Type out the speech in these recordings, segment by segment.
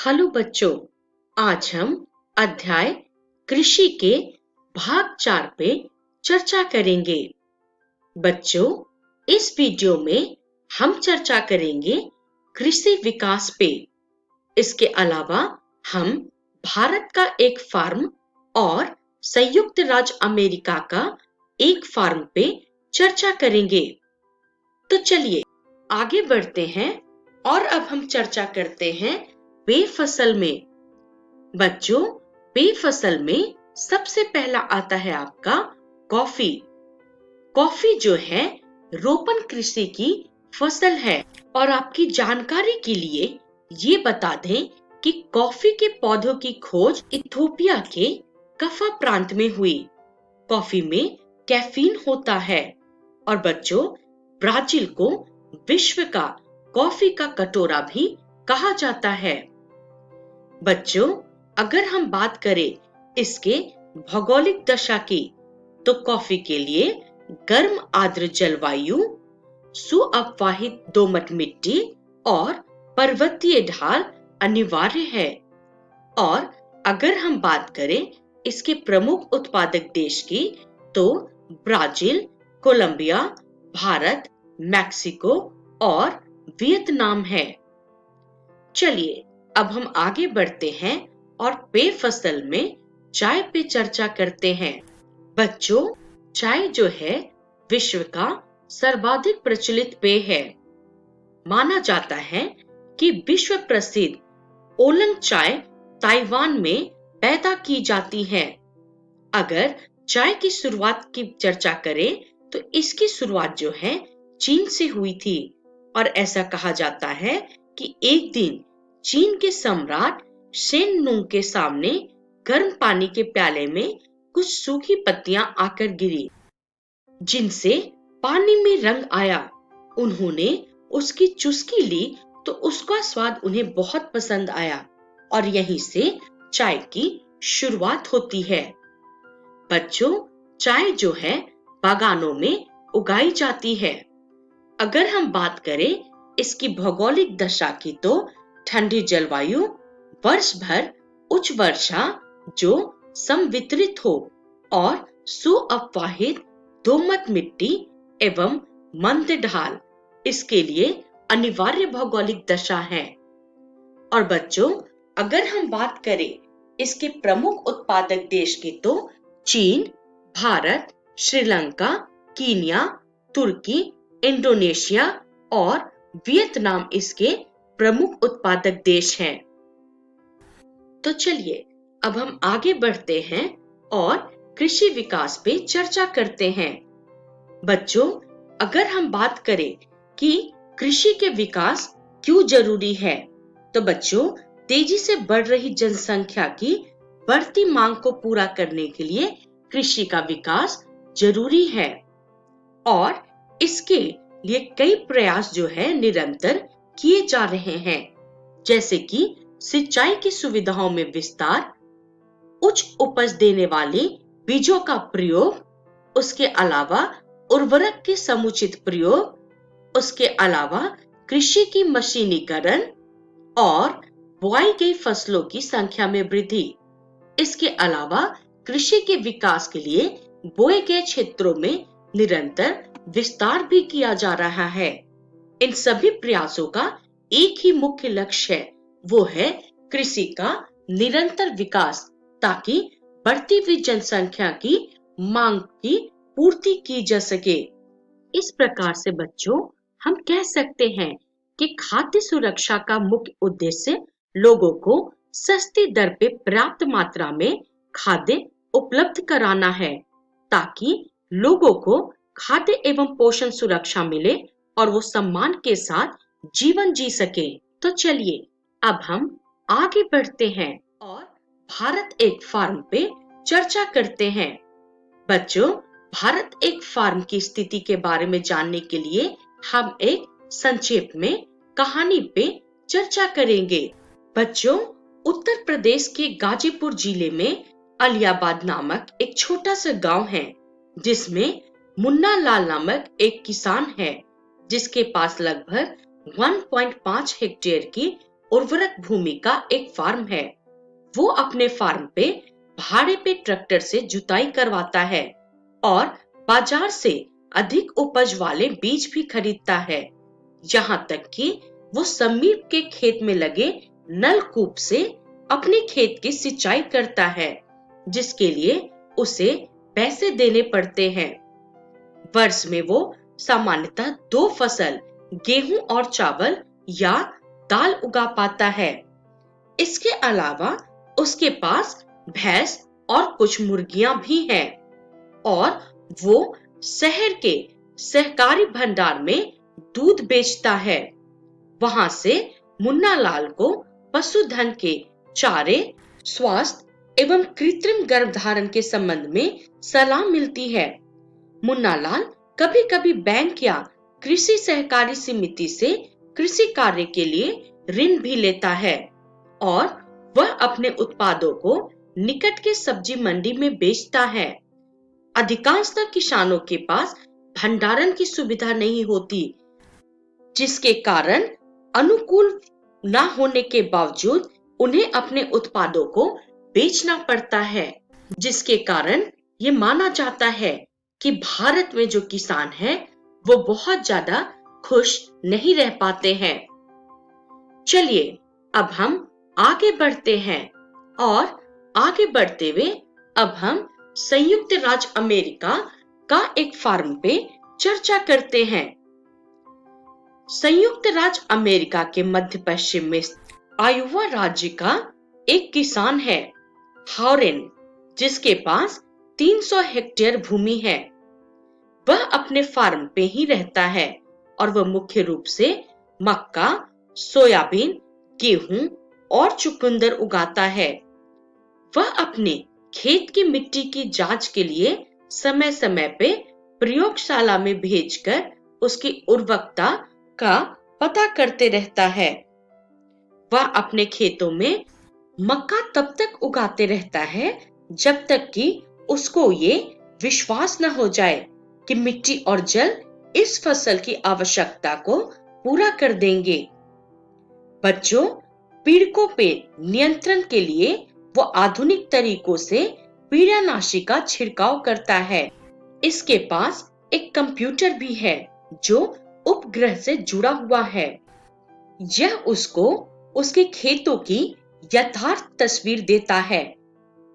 Hello बच्चों, आज हम अध्याय कृषि के भाग 4 पे चर्चा करेंगे। बच्चों, इस वीडियो में हम चर्चा करेंगे कृषि विकास पे। इसके अलावा हम भारत का एक फार्म और संयुक्त राज्य अमेरिका का एक फार्म पे चर्चा करेंगे। तो चलिए आगे बढ़ते हैं और अब हम चर्चा करते हैं बेफसल में। बच्चों, बेफसल में सबसे पहला आता है आपका कॉफी। कॉफी जो है रोपन कृषि की फसल है और आपकी जानकारी के लिए ये बता दें कि कॉफी के पौधों की खोज इथियोपिया के कफा प्रांत में हुई। कॉफी में कैफीन होता है और बच्चों, ब्राजील को विश्व का कॉफी का कटोरा भी कहा जाता है। बच्चों, अगर हम बात करें इसके भौगोलिक दशा की, तो कॉफी के लिए गर्म आर्द्र जलवायु, सुअपवाहित दोमट मिट्टी और पर्वतीय ढाल अनिवार्य है। और अगर हम बात करें इसके प्रमुख उत्पादक देश की, तो ब्राजील, कोलंबिया, भारत, मैक्सिको और वियतनाम है। चलिए अब हम आगे बढ़ते हैं और पेय फसल में चाय पे चर्चा करते हैं। बच्चों, चाय जो है विश्व का सर्वाधिक प्रचलित पेय है। माना जाता है कि विश्व प्रसिद्ध ओलंग चाय ताइवान में पैदा की जाती है। अगर चाय की शुरुआत की चर्चा करें तो इसकी शुरुआत जो है चीन से हुई थी और ऐसा कहा जाता है कि एक दिन चीन के सम्राट शेन नुंग के सामने गर्म पानी के प्याले में कुछ सूखी पत्तियां आकर गिरी, जिनसे पानी में रंग आया। उन्होंने उसकी चुस्की ली तो उसका स्वाद उन्हें बहुत पसंद आया और यहीं से चाय की शुरुआत होती है। बच्चों, चाय जो है बागानों में उगाई जाती है। अगर हम बात करें इसकी भौगोलिक दशा की, तो ठंडी जलवायु, वर्ष भर उच्च वर्षा जो समवितरित हो और सुअपवाहित दोमट मिट्टी एवं मंद ढाल इसके लिए अनिवार्य भौगोलिक दशा है। और बच्चों, अगर हम बात करें इसके प्रमुख उत्पादक देश की, तो चीन, भारत, श्रीलंका, कीनिया, तुर्की, इंडोनेशिया और वियतनाम इसके प्रमुख उत्पादक देश हैं। तो चलिए अब हम आगे बढ़ते हैं और कृषि विकास पे चर्चा करते हैं। बच्चों, अगर हम बात करें कि कृषि के विकास क्यों जरूरी है, तो बच्चों, तेजी से बढ़ रही जनसंख्या की बढ़ती मांग को पूरा करने के लिए कृषि का विकास जरूरी है और इसके लिए कई प्रयास जो है निरंतर किए जा रहे हैं, जैसे कि सिंचाई की सुविधाओं में विस्तार, उच्च उपज देने वाले बीजों का प्रयोग, उसके अलावा उर्वरक के समुचित प्रयोग, उसके अलावा कृषि की मशीनीकरण और बुआई गई फसलों की संख्या में वृद्धि। इसके अलावा कृषि के विकास के लिए बोए गए क्षेत्रों में निरंतर विस्तार भी किया जा रहा है। इन सभी प्रयासों का एक ही मुख्य लक्ष्य है, वो है कृषि का निरंतर विकास, ताकि बढ़ती हुई जनसंख्या की मांग की पूर्ति की जा सके। इस प्रकार से बच्चों, हम कह सकते हैं कि खाद्य सुरक्षा का मुख्य उद्देश्य लोगों को सस्ती दर पे पर्याप्त मात्रा में खाद्य उपलब्ध कराना है, ताकि लोगों को खाद्य एवं पोषण सुरक्षा मिले और वो सम्मान के साथ जीवन जी सके। तो चलिए अब हम आगे बढ़ते हैं और भारत एक फार्म पे चर्चा करते हैं। बच्चों, भारत एक फार्म की स्थिति के बारे में जानने के लिए हम एक संक्षेप में कहानी पे चर्चा करेंगे। बच्चों, उत्तर प्रदेश के गाजीपुर जिले में अलियाबाद नामक एक छोटा सा गांव है, जिसमें मुन्ना लाल नामक एक किसान है, जिसके पास लगभग 1.5 हेक्टेयर की उर्वरक भूमि का एक फार्म है। वो अपने फार्म पे भाड़े पे ट्रैक्टर से जुताई करवाता है और बाजार से अधिक उपज वाले बीज भी खरीदता है। यहाँ तक कि वो समीप के खेत में लगे नलकूप से अपने खेत की सिंचाई करता है, जिसके लिए उसे पैसे देने पड़ते हैं। वर्ष में वो सामान्यतः 2 फसल, गेहूं और चावल या दाल उगा पाता है। इसके अलावा उसके पास भैंस और कुछ मुर्गियां भी हैं और वो शहर के सहकारी भंडार में दूध बेचता है। वहां से मुन्ना लाल को पशुधन के चारे, स्वास्थ्य एवं कृत्रिम गर्भधारण के संबंध में सलाह मिलती है। मुन्ना लाल कभी-कभी बैंक या कृषि सहकारी समिति से कृषि कार्य के लिए ऋण भी लेता है और वह अपने उत्पादों को निकट के सब्जी मंडी में बेचता है। अधिकांशतः किसानों के पास भंडारण की सुविधा नहीं होती, जिसके कारण अनुकूल न होने के बावजूद उन्हें अपने उत्पादों को बेचना पड़ता है, जिसके कारण ये माना जाता है कि भारत में जो किसान है वो बहुत ज्यादा खुश नहीं रह पाते हैं। चलिए अब हम आगे बढ़ते हैं और आगे बढ़ते हुए अब हम संयुक्त राज्य अमेरिका का एक फार्म पे चर्चा करते हैं। संयुक्त राज्य अमेरिका के मध्य पश्चिम में आयोवा राज्य का एक किसान है, हॉरेन, जिसके पास 300 हेक्टेयर भूमि है। वह अपने फार्म पे ही रहता है और वह मुख्य रूप से मक्का, सोयाबीन, गेहूं और चुकंदर उगाता है। वह अपने खेत की मिट्टी की जांच के लिए समय समय पे प्रयोगशाला में भेजकर उसकी उर्वरकता का पता करते रहता है। वह अपने खेतों में मक्का तब तक उगाते रहता है जब तक कि उसको ये विश्वास न हो जाए कि मिट्टी और जल इस फसल की आवश्यकता को पूरा कर देंगे। बच्चों, पीड़कों पे नियंत्रण के लिए वो आधुनिक तरीकों से पीड़ानाशी का छिड़काव करता है। इसके पास एक कंप्यूटर भी है जो उपग्रह से जुड़ा हुआ है। यह उसको उसके खेतों की यथार्थ तस्वीर देता है,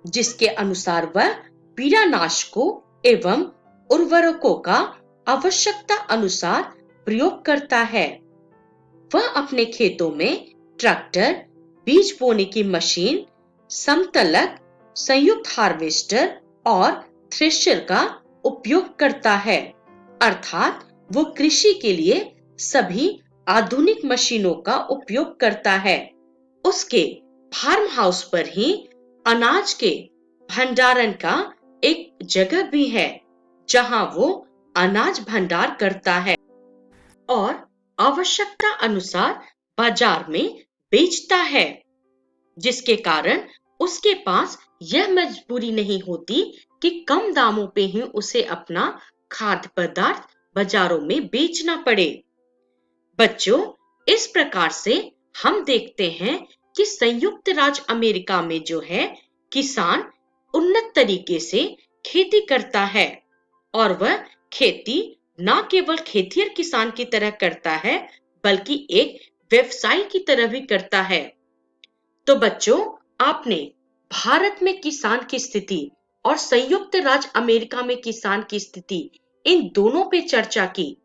जिसके अनुसार वह पीड़ानाशकों एवं उर्वरकों का आवश्यकता अनुसार प्रयोग करता है। वह अपने खेतों में ट्रैक्टर, बीज बोने की मशीन, समतलक, संयुक्त हार्वेस्टर और थ्रेशर का उपयोग करता है, अर्थात वो कृषि के लिए सभी आधुनिक मशीनों का उपयोग करता है। उसके फार्म हाउस पर ही अनाज के भंडारण का एक जगह भी है, जहां वो अनाज भंडार करता है और आवश्यकता अनुसार बाजार में बेचता है, जिसके कारण उसके पास यह मजबूरी नहीं होती कि कम दामों पे ही उसे अपना खाद्य पदार्थ बाजारों में बेचना पड़े। बच्चों, इस प्रकार से हम देखते हैं कि संयुक्त राज्य अमेरिका में जो है किसान उन्नत तरीके से खेती करता है और वह खेती न केवल खेतिहर किसान की तरह करता है बल्कि एक व्यवसाय की तरह भी करता है। तो बच्चों, आपने भारत में किसान की स्थिति और संयुक्त राज्य अमेरिका में किसान की स्थिति, इन दोनों पे चर्चा की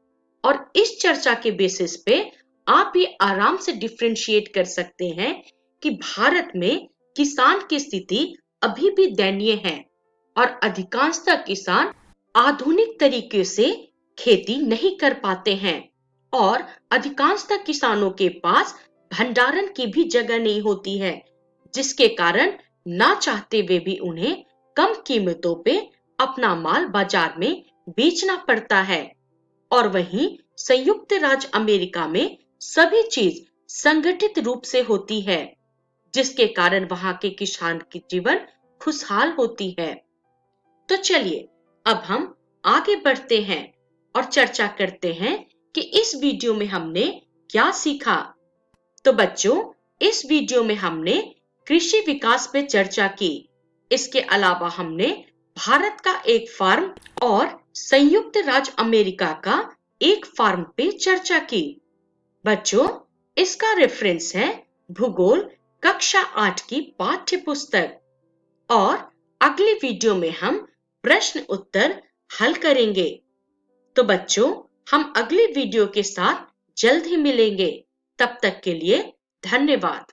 और इस चर्चा के बेसिस पे आप भी आराम से डिफरेंशिएट कर सकते हैं कि भारत में किसान की स्थिति अभी भी दयनीय है और अधिकांशतः किसान आधुनिक तरीके से खेती नहीं कर पाते हैं और अधिकांशतः किसानों के पास भंडारण की भी जगह नहीं होती है, जिसके कारण ना चाहते हुए भी उन्हें कम कीमतों पे अपना माल बाजार में बेचना पड़ता है। और वहीं संयुक्त राज्य अमेरिका में सभी चीज संगठित रूप से होती है, जिसके कारण वहां के किसान की जीवन खुशहाल होती है। तो चलिए अब हम आगे बढ़ते हैं और चर्चा करते हैं कि इस वीडियो में हमने क्या सीखा। तो बच्चों, इस वीडियो में हमने कृषि विकास पे चर्चा की। इसके अलावा हमने भारत का एक फार्म और संयुक्त राज्य अमेरिका का एक फार्म पे चर्चा की। बच्चों, इसका रेफरेंस है भूगोल कक्षा 8 की पाठ्य पुस्तक। और अगले वीडियो में हम प्रश्न उत्तर हल करेंगे। तो बच्चों, हम अगले वीडियो के साथ जल्द ही मिलेंगे। तब तक के लिए धन्यवाद।